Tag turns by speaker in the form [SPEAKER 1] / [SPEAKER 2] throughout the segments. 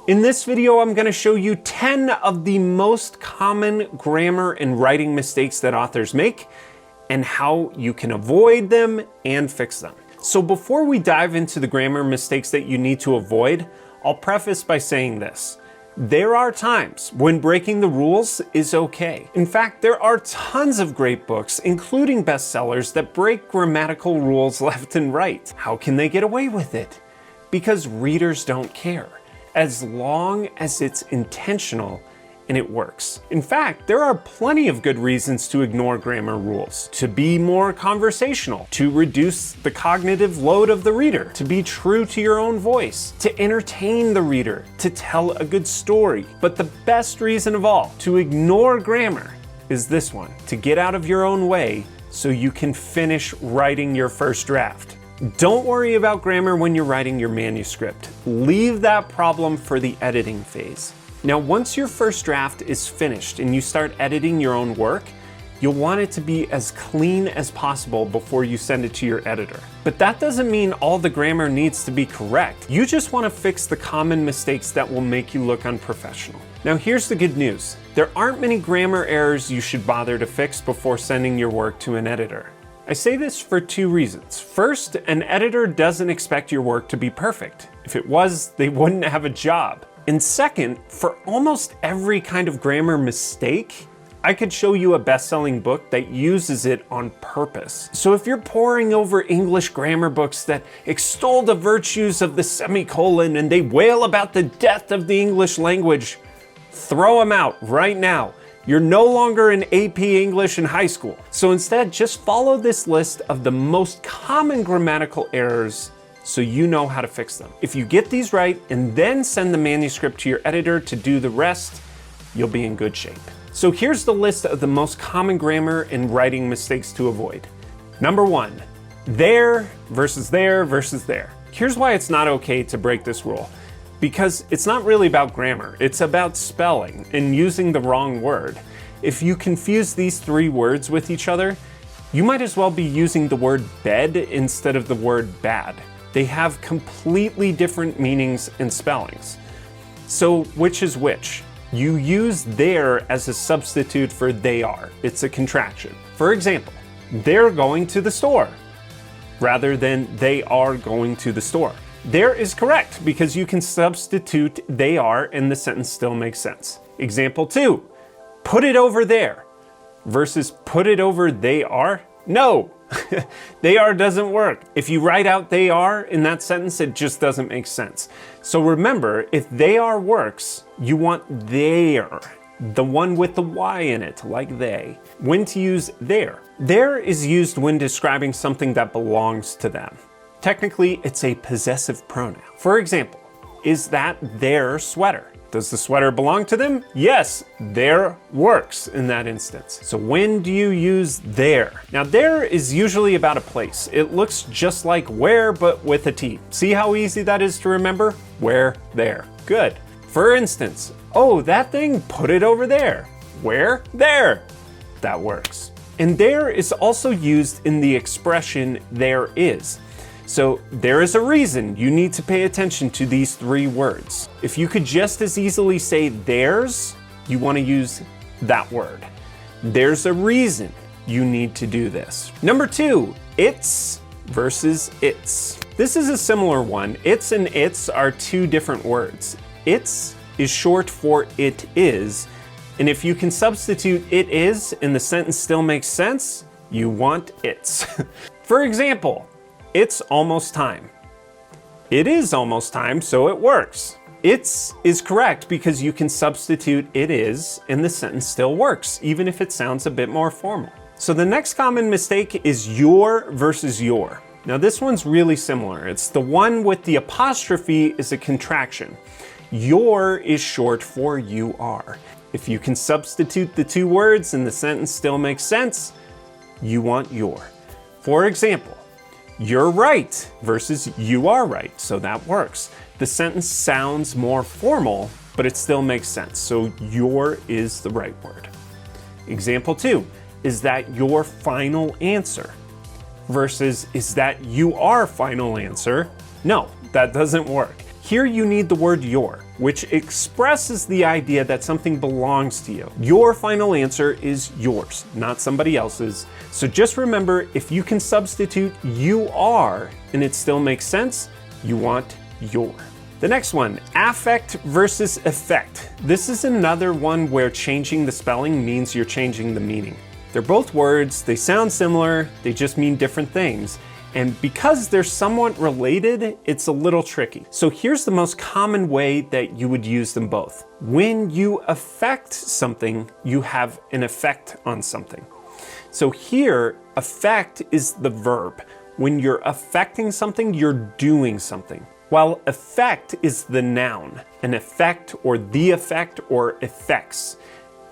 [SPEAKER 1] In this video, I'm gonna show you 10 of the most common grammar and writing mistakes that authors make and how you can avoid them and fix them. So before we dive into the grammar mistakes that you need to avoid, I'll preface by saying this. There are times when breaking the rules is okay. In fact, there are tons of great books, including bestsellers, that break grammatical rules left and right. How can they get away with it? Because readers don't care, as long as it's intentional and it works. In fact, there are plenty of good reasons to ignore grammar rules. To be more conversational, to reduce the cognitive load of the reader, to be true to your own voice, to entertain the reader, to tell a good story. But the best reason of all to ignore grammar is this one: to get out of your own way so you can finish writing your first draft. Don't worry about grammar when you're writing your manuscript. Leave that problem for the editing phase. Now, once your first draft is finished and you start editing your own work, you'll want it to be as clean as possible before you send it to your editor. But that doesn't mean all the grammar needs to be correct. You just want to fix the common mistakes that will make you look unprofessional. Now, here's the good news. There aren't many grammar errors you should bother to fix before sending your work to an editor. I say this for two reasons. First, an editor doesn't expect your work to be perfect. If it was, they wouldn't have a job. And second, for almost every kind of grammar mistake, I could show you a best-selling book that uses it on purpose. So if you're poring over English grammar books that extol the virtues of the semicolon and they wail about the death of the English language, throw them out right now. You're no longer in AP English in high school. So instead, just follow this list of the most common grammatical errors so you know how to fix them. If you get these right and then send the manuscript to your editor to do the rest, you'll be in good shape. So here's the list of the most common grammar and writing mistakes to avoid. Number 1, there versus there versus there. Here's why it's not okay to break this rule. Because it's not really about grammar, it's about spelling and using the wrong word. If you confuse these three words with each other, you might as well be using the word bed instead of the word bad. They have completely different meanings and spellings. So which is which? You use there as a substitute for they are. It's a contraction. For example, they're going to the store rather than they are going to the store. There is correct because you can substitute they are and the sentence still makes sense. Example 2, put it over there versus put it over they are. No, they are doesn't work. If you write out they are in that sentence, it just doesn't make sense. So remember, if they are works, you want there, the one with the Y in it, like they. When to use there? There is used when describing something that belongs to them. Technically, it's a possessive pronoun. For example, is that their sweater? Does the sweater belong to them? Yes, their works in that instance. So when do you use there? Now, there is usually about a place. It looks just like where, but with a T. See how easy that is to remember? Where, there. Good. For instance, oh, that thing, put it over there. Where? There. That works. And there is also used in the expression there is. So there is a reason you need to pay attention to these three words. If you could just as easily say theirs, you want to use that word. There's a reason you need to do this. Number 2, it's versus its. This is a similar one. It's and its are two different words. It's is short for it is, and if you can substitute it is and the sentence still makes sense, you want its. For example, it's almost time. It is almost time, so it works. It's is correct because you can substitute it is and the sentence still works, even if it sounds a bit more formal. So the next common mistake is your versus your. Now this one's really similar. It's the one with the apostrophe is a contraction. Your is short for you are. If you can substitute the two words and the sentence still makes sense, you want your. For example, you're right versus you are right, so that works. The sentence sounds more formal, but it still makes sense, so your is the right word. Example 2, is that your final answer? Versus, is that your final answer? No, that doesn't work. Here you need the word your, which expresses the idea that something belongs to you. Your final answer is yours, not somebody else's. So just remember, if you can substitute you are and it still makes sense, you want your. The next one, affect versus effect. This is another one where changing the spelling means you're changing the meaning. They're both words, they sound similar, they just mean different things. And because they're somewhat related, it's a little tricky. So here's the most common way that you would use them both. When you affect something, you have an effect on something. So here, affect is the verb. When you're affecting something, you're doing something. While effect is the noun, an effect or the effect or effects.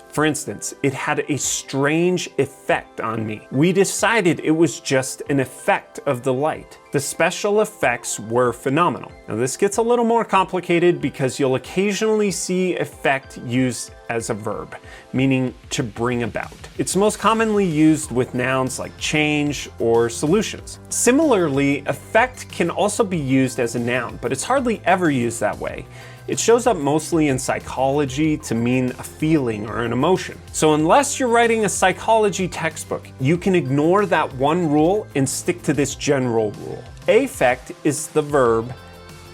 [SPEAKER 1] For instance, it had a strange effect on me. We decided it was just an effect of the light. The special effects were phenomenal. Now this gets a little more complicated because you'll occasionally see effect used as a verb, meaning to bring about. It's most commonly used with nouns like change or solutions. Similarly, effect can also be used as a noun, but it's hardly ever used that way. It shows up mostly in psychology to mean a feeling or an emotion. So unless you're writing a psychology textbook, you can ignore that one rule and stick to this general rule. Affect is the verb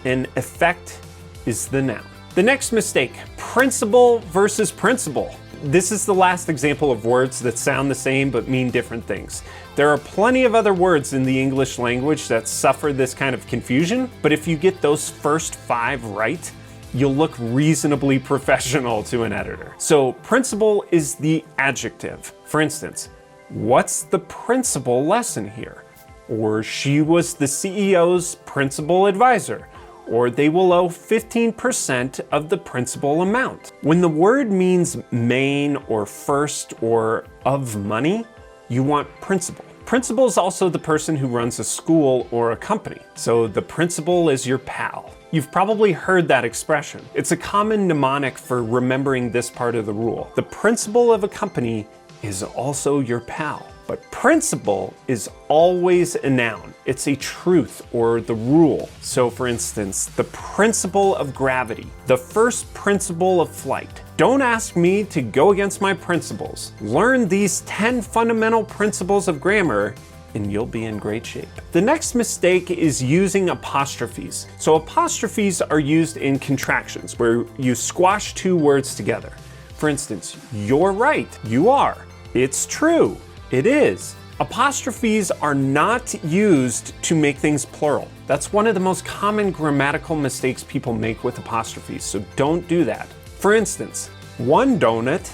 [SPEAKER 1] and effect is the noun. The next mistake, principle versus principle. This is the last example of words that sound the same but mean different things. There are plenty of other words in the English language that suffer this kind of confusion, but if you get those first 5 right, you'll look reasonably professional to an editor. So principle is the adjective. For instance, what's the principal lesson here? Or she was the CEO's principal advisor. Or they will owe 15% of the principal amount. When the word means main or first or of money, you want principal. Principal is also the person who runs a school or a company. So the principal is your pal. You've probably heard that expression. It's a common mnemonic for remembering this part of the rule. The principal of a company is also your pal. But principle is always a noun. It's a truth or the rule. So for instance, the principle of gravity, the first principle of flight. Don't ask me to go against my principles. Learn these 10 fundamental principles of grammar and you'll be in great shape. The next mistake is using apostrophes. So apostrophes are used in contractions where you squash 2 words together. For instance, you're right, you are. It's true, it is. Apostrophes are not used to make things plural. That's one of the most common grammatical mistakes people make with apostrophes, so don't do that. For instance, 1 donut,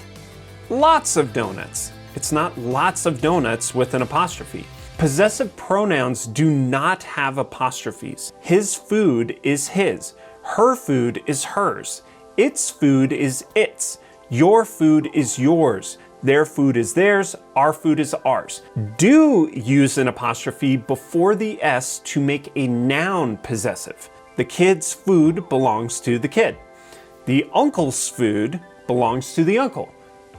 [SPEAKER 1] lots of donuts. It's not lots of donuts with an apostrophe. Possessive pronouns do not have apostrophes. His food is his. Her food is hers. Its food is its. Your food is yours. Their food is theirs. Our food is ours. Do use an apostrophe before the S to make a noun possessive. The kid's food belongs to the kid. The uncle's food belongs to the uncle.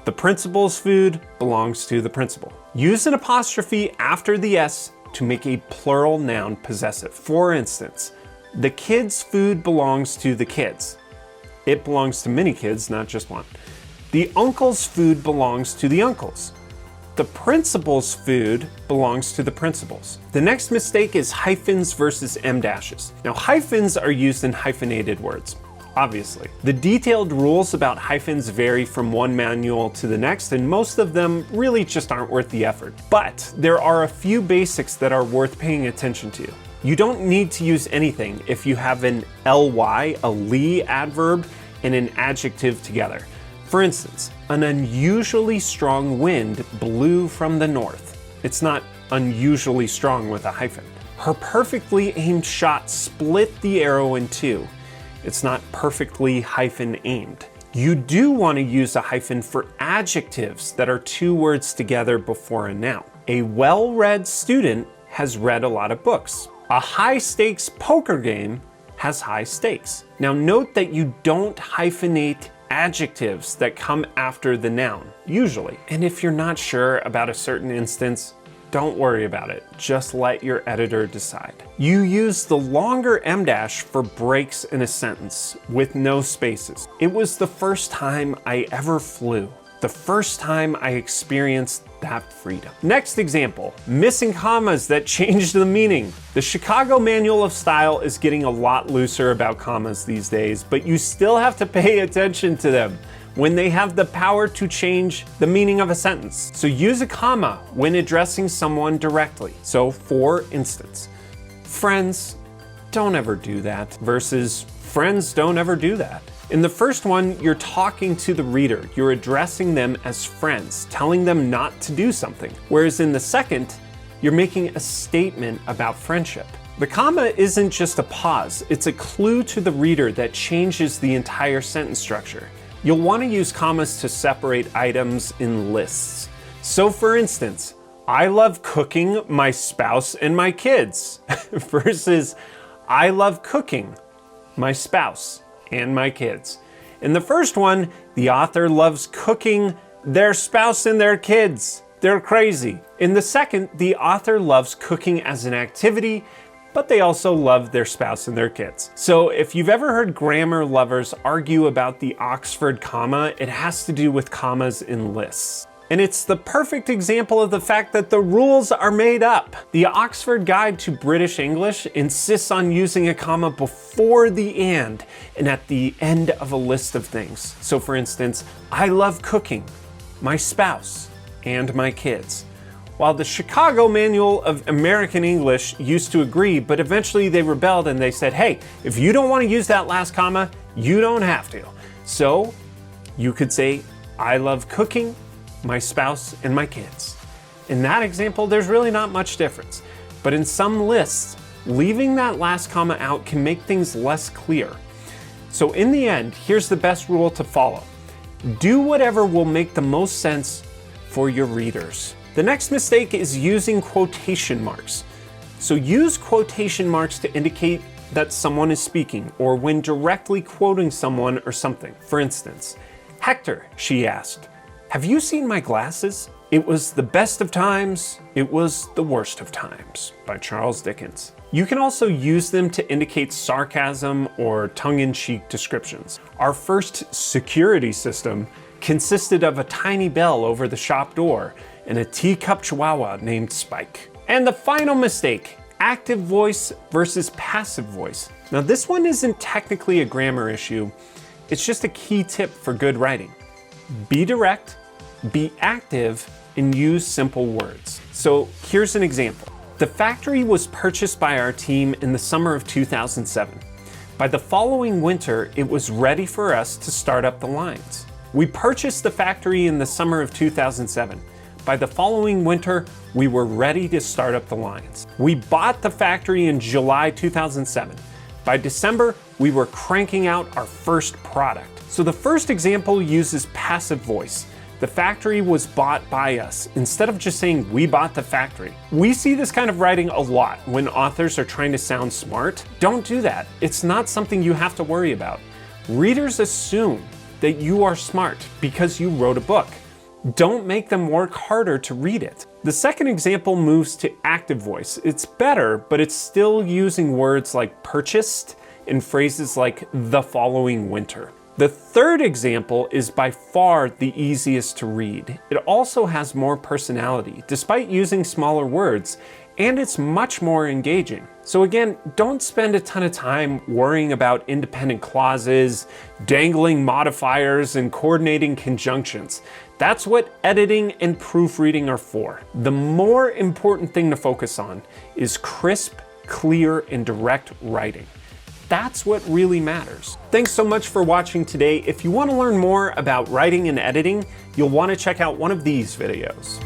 [SPEAKER 1] The principal's food belongs to the principal. Use an apostrophe after the S to make a plural noun possessive. For instance, the kid's food belongs to the kids. It belongs to many kids, not just one. The uncle's food belongs to the uncles. The principal's food belongs to the principals. The next mistake is hyphens versus em dashes. Now, hyphens are used in hyphenated words. Obviously. The detailed rules about hyphens vary from one manual to the next, and most of them really just aren't worth the effort. But there are a few basics that are worth paying attention to. You don't need to use anything if you have an ly, a ly adverb, and an adjective together. For instance, an unusually strong wind blew from the north. It's not unusually strong with a hyphen. Her perfectly aimed shot split the arrow in 2. It's not perfectly hyphen aimed. You do want to use a hyphen for adjectives that are 2 words together before a noun. A well-read student has read a lot of books. A high-stakes poker game has high stakes. Now note that you don't hyphenate adjectives that come after the noun, usually. And if you're not sure about a certain instance, don't worry about it. Just let your editor decide. You use the longer em dash for breaks in a sentence with no spaces. It was the first time I ever flew. The first time I experienced that freedom. Next example, missing commas that changed the meaning. The Chicago Manual of Style is getting a lot looser about commas these days, but you still have to pay attention to them when they have the power to change the meaning of a sentence. So use a comma when addressing someone directly. So for instance, friends don't ever do that versus friends don't ever do that. In the first one, you're talking to the reader. You're addressing them as friends, telling them not to do something. Whereas in the second, you're making a statement about friendship. The comma isn't just a pause, it's a clue to the reader that changes the entire sentence structure. You'll want to use commas to separate items in lists. So for instance, I love cooking my spouse and my kids versus I love cooking my spouse and my kids. In the first one, the author loves cooking their spouse and their kids. They're crazy. In the second, the author loves cooking as an activity, but they also love their spouse and their kids. So if you've ever heard grammar lovers argue about the Oxford comma, it has to do with commas in lists. And it's the perfect example of the fact that the rules are made up. The Oxford Guide to British English insists on using a comma before the and at the end of a list of things. So for instance, I love cooking my spouse and my kids. While the Chicago Manual of American English used to agree, but eventually they rebelled and they said, hey, if you don't want to use that last comma, you don't have to. So you could say, I love cooking my spouse and my kids. In that example, there's really not much difference. But in some lists, leaving that last comma out can make things less clear. So in the end, here's the best rule to follow. Do whatever will make the most sense for your readers. The next mistake is using quotation marks. So use quotation marks to indicate that someone is speaking or when directly quoting someone or something. For instance, Hector, she asked, have you seen my glasses? It was the best of times, it was the worst of times, by Charles Dickens. You can also use them to indicate sarcasm or tongue-in-cheek descriptions. Our first security system consisted of a tiny bell over the shop door and a teacup chihuahua named Spike. And the final mistake, active voice versus passive voice. Now this one isn't technically a grammar issue, it's just a key tip for good writing. Be direct, be active, and use simple words. So here's an example. The factory was purchased by our team in the summer of 2007. By the following winter, it was ready for us to start up the lines. We purchased the factory in the summer of 2007. By the following winter, we were ready to start up the lines. We bought the factory in July 2007. By December, we were cranking out our first product. So the first example uses passive voice. The factory was bought by us, instead of just saying we bought the factory. We see this kind of writing a lot when authors are trying to sound smart. Don't do that. It's not something you have to worry about. Readers assume that you are smart because you wrote a book. Don't make them work harder to read it. The second example moves to active voice. It's better, but it's still using words like purchased and phrases like the following winter. The third example is by far the easiest to read. It also has more personality, despite using smaller words, and it's much more engaging. So again, don't spend a ton of time worrying about independent clauses, dangling modifiers, and coordinating conjunctions. That's what editing and proofreading are for. The more important thing to focus on is crisp, clear, and direct writing. That's what really matters. Thanks so much for watching today. If you want to learn more about writing and editing, you'll want to check out one of these videos.